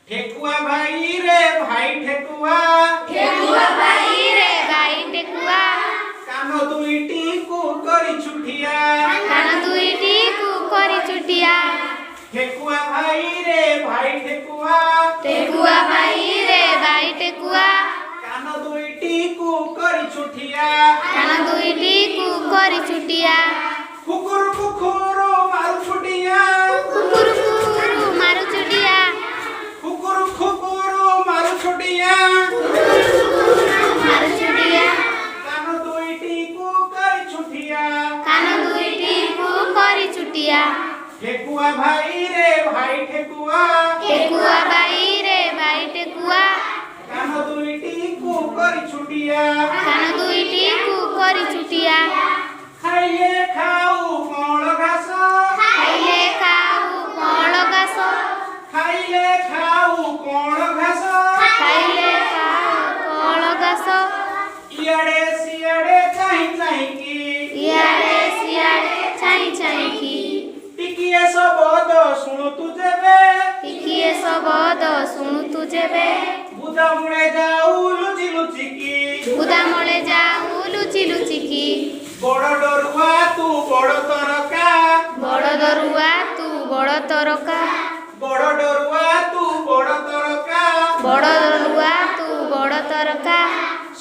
ठेकुआ भाई रे भाई ठेकुआ ठेकुआ भाई रे भाई ठेकुआ कान दुईटी को करी छुटिया कान दुईटी को करी छुटिया ठेकुआ भाई रे भाई ठेकुआ ठेकुआ भाई रे भाई ठेकुआ कान दुईटी को करी छुटिया कान दुईटी को करी छुटिया कुकुर कुकुर मारू छुटिया कुकुर कुकुर मारू छुटिया कुकुर कुकुर मारू छुटिया मारू छुटिया कान दुईटी को करी छुटिया कान दुईटी को करी छुटिया ठेकुआ भाई रे भाई ठेकुआ ठेकुआ भाई रे भाई ठेकुआ कान दुईटी को करी छुटिया कान दुईटी को करी छुटिया खाइले खाऊ कौन घास खाइले खाऊ कौन घास खाइले खाऊ कौन घास खाइले खाऊ कौन घास इयाड़े सियाड़े चाहि चाहि की इयाड़े सियाड़े छाई छाई की टिकिए सबद सुनु तू जेबे ଟିକିଏ ଶବଦ ଶୁଣୁ ତୁ ଯେବେ बुदा मुळे जाऊ लुचि लुचि की ବୁଦାମଳେ ଯାଉ ଲୁଚି ଲୁଚିକି बड़ डरुआ तू बड़ तरका ବଡ଼ ଦରୁଆ ତୁ ବଡ଼ ତରକା बड़ डरुआ तू बड़ तरका ବଡ଼ ଦରୁଆ ତୁ ବଡ଼ ତରକା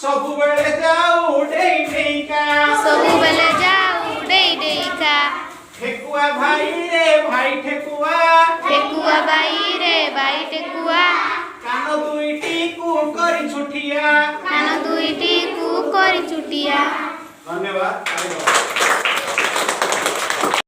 ସବୁବେଳେ ଯାଉ ଡେଇ ଡେଇକା ସବୁବେଳେ ଯାଉ ଡେଇ ଡେଇକା ठेकुआ भाई रे भाई ठेकुआ ठेकुଆ ଭାଇ ରେ ଭାଇ ठेकुआ कान दुईटी को करी छुटिया କାନ ଦୁଇଟି କୁ କରି ଛୁଟିଆ धन्यवाद।